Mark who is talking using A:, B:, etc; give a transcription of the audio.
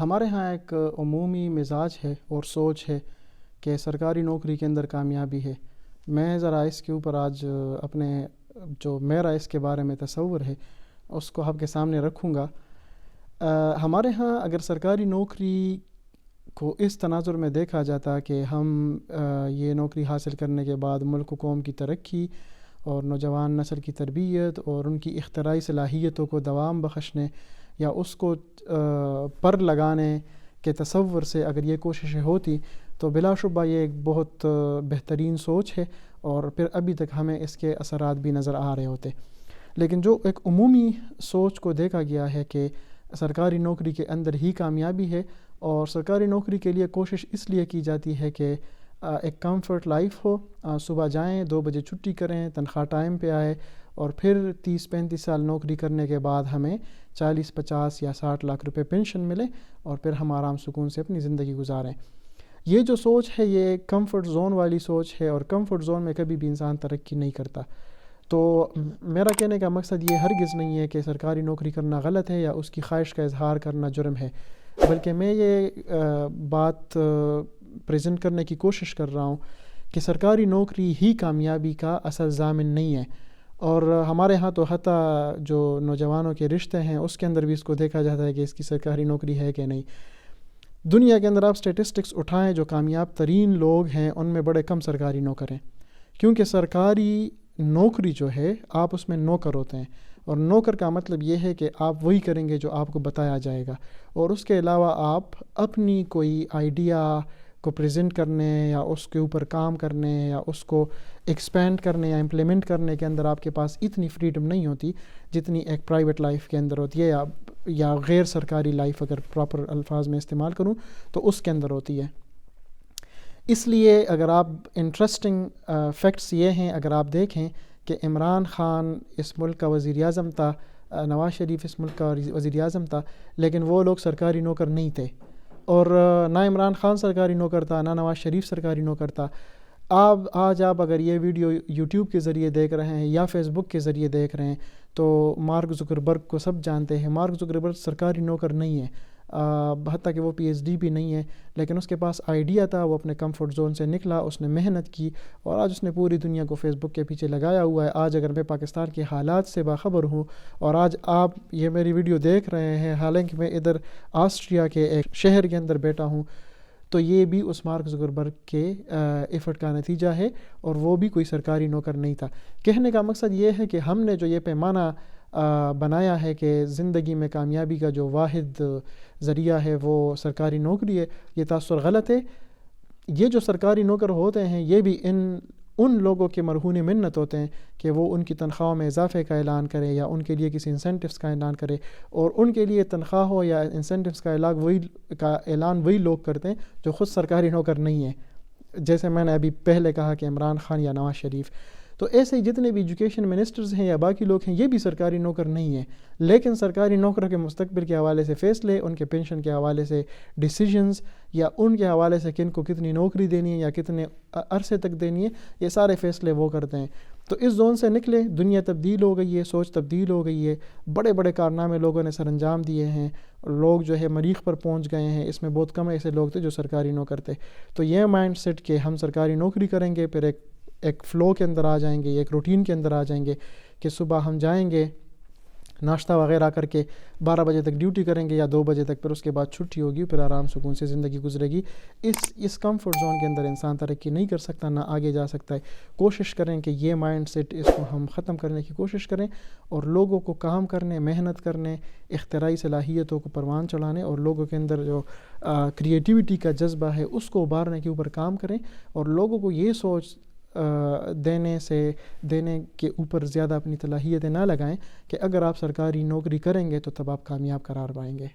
A: ہمارے ہاں ایک عمومی مزاج ہے اور سوچ ہے کہ سرکاری نوکری کے اندر کامیابی ہے۔ میں ذرا اس کے اوپر آج اپنے جو میرا اس کے بارے میں تصور ہے اس کو آپ کے سامنے رکھوں گا۔ ہمارے ہاں اگر سرکاری نوکری کو اس تناظر میں دیکھا جاتا کہ ہم یہ نوکری حاصل کرنے کے بعد ملک و قوم کی ترقی اور نوجوان نسل کی تربیت اور ان کی اختراعی صلاحیتوں کو دوام بخشنے یا اس کو پر لگانے کے تصور سے اگر یہ کوششیں ہوتی تو بلا شبہ یہ ایک بہت بہترین سوچ ہے اور پھر ابھی تک ہمیں اس کے اثرات بھی نظر آ رہے ہوتے۔ لیکن جو ایک عمومی سوچ کو دیکھا گیا ہے کہ سرکاری نوکری کے اندر ہی کامیابی ہے اور سرکاری نوکری کے لیے کوشش اس لیے کی جاتی ہے کہ ایک کمفرٹ لائف ہو، صبح جائیں 2 بجے چھٹی کریں، تنخواہ ٹائم پہ آئے اور پھر 30-35 سال نوکری کرنے کے بعد ہمیں 40-50 یا 60 لاکھ روپے پینشن ملے اور پھر ہم آرام سکون سے اپنی زندگی گزاریں۔ یہ جو سوچ ہے یہ کمفرٹ زون والی سوچ ہے اور کمفرٹ زون میں کبھی بھی انسان ترقی نہیں کرتا۔ تو میرا کہنے کا مقصد یہ ہرگز نہیں ہے کہ سرکاری نوکری کرنا غلط ہے یا اس کی خواہش کا اظہار کرنا جرم ہے، بلکہ میں یہ بات پریزنٹ کرنے کی کوشش کر رہا ہوں کہ سرکاری نوکری ہی کامیابی کا اصل ضامن نہیں ہے۔ اور ہمارے ہاں تو حتیٰ جو نوجوانوں کے رشتے ہیں اس کے اندر بھی اس کو دیکھا جاتا ہے کہ اس کی سرکاری نوکری ہے کہ نہیں۔ دنیا کے اندر آپ سٹیٹسٹکس اٹھائیں، جو کامیاب ترین لوگ ہیں ان میں بڑے کم سرکاری نوکر ہیں، کیونکہ سرکاری نوکری جو ہے آپ اس میں نوکر ہوتے ہیں اور نوکر کا مطلب یہ ہے کہ آپ وہی کریں گے جو آپ کو بتایا جائے گا اور اس کے علاوہ آپ اپنی کوئی آئیڈیا کو پریزنٹ کرنے یا اس کے اوپر کام کرنے یا اس کو ایکسپینڈ کرنے یا امپلیمنٹ کرنے کے اندر آپ کے پاس اتنی فریڈم نہیں ہوتی جتنی ایک پرائیویٹ لائف کے اندر ہوتی ہے یا غیر سرکاری لائف اگر پراپر الفاظ میں استعمال کروں تو اس کے اندر ہوتی ہے۔ اس لیے اگر آپ انٹرسٹنگ فیکٹس یہ ہیں، اگر آپ دیکھیں کہ عمران خان اس ملک کا وزیر اعظم تھا، نواز شریف اس ملک کا وزیر اعظم تھا، لیکن وہ لوگ سرکاری نوکر نہیں تھے اور نہ عمران خان سرکاری نوکر تھا نہ نواز شریف سرکاری نوکر تھا۔ آج آپ اگر یہ ویڈیو یوٹیوب کے ذریعے دیکھ رہے ہیں یا فیس بک کے ذریعے دیکھ رہے ہیں تو مارک زکربرگ کو سب جانتے ہیں۔ مارک زکربرگ سرکاری نوکر نہیں ہے، حتیٰ کہ وہ پی ایچ ڈی بھی نہیں ہے، لیکن اس کے پاس آئیڈیا تھا، وہ اپنے کمفرٹ زون سے نکلا، اس نے محنت کی اور آج اس نے پوری دنیا کو فیس بک کے پیچھے لگایا ہوا ہے۔ آج اگر میں پاکستان کے حالات سے باخبر ہوں اور آج آپ یہ میری ویڈیو دیکھ رہے ہیں، حالانکہ میں ادھر آسٹریا کے ایک شہر کے اندر بیٹھا ہوں، تو یہ بھی اس مارک زکربرگ کے ایفرٹ کا نتیجہ ہے اور وہ بھی کوئی سرکاری نوکر نہیں تھا۔ کہنے کا مقصد یہ ہے کہ ہم نے جو یہ پیمانہ بنایا ہے کہ زندگی میں کامیابی کا جو واحد ذریعہ ہے وہ سرکاری نوکری ہے، یہ تاثر غلط ہے۔ یہ جو سرکاری نوکر ہوتے ہیں یہ بھی ان لوگوں کے مرہون منت ہوتے ہیں کہ وہ ان کی تنخواہوں میں اضافے کا اعلان کرے یا ان کے لیے کسی انسینٹیوز کا اعلان کرے، اور ان کے لیے تنخواہوں یا انسینٹیوز کا اعلان وہی لوگ کرتے ہیں جو خود سرکاری نوکر نہیں ہیں، جیسے میں نے ابھی پہلے کہا کہ عمران خان یا نواز شریف۔ تو ایسے ہی جتنے بھی ایجوکیشن منسٹرز ہیں یا باقی لوگ ہیں یہ بھی سرکاری نوکر نہیں ہیں، لیکن سرکاری نوکروں کے مستقبل کے حوالے سے فیصلے، ان کے پینشن کے حوالے سے ڈیسیجنز یا ان کے حوالے سے کن کو کتنی نوکری دینی ہے یا کتنے عرصے تک دینی ہے، یہ سارے فیصلے وہ کرتے ہیں۔ تو اس زون سے نکلے، دنیا تبدیل ہو گئی ہے، سوچ تبدیل ہو گئی ہے، بڑے بڑے کارنامے لوگوں نے سر انجام دیے ہیں، لوگ جو ہے مریخ پر پہنچ گئے ہیں، اس میں بہت کم ایسے لوگ تھے جو سرکاری نوکر تھے۔ تو یہ مائنڈ سیٹ کہ ہم سرکاری نوکری کریں گے پھر ایک فلو کے اندر آ جائیں گے، ایک روٹین کے اندر آ جائیں گے کہ صبح ہم جائیں گے ناشتہ وغیرہ کر کے 12 بجے تک ڈیوٹی کریں گے یا 2 بجے تک، پھر اس کے بعد چھٹی ہوگی، پھر آرام سکون سے زندگی گزرے گی۔ اس کمفرٹ زون کے اندر انسان ترقی نہیں کر سکتا، نہ آگے جا سکتا ہے۔ کوشش کریں کہ یہ مائنڈ سیٹ اس کو ہم ختم کرنے کی کوشش کریں اور لوگوں کو کام کرنے، محنت کرنے، اختراعی صلاحیتوں کو پروان چڑھانے اور لوگوں کے اندر جو کریٹیوٹی کا جذبہ ہے اس کو ابھارنے کے اوپر کام کریں اور لوگوں کو یہ سوچ دینے کے اوپر زیادہ اپنی صلاحیتیں نہ لگائیں کہ اگر آپ سرکاری نوکری کریں گے تو تب آپ کامیاب قرار پائیں گے۔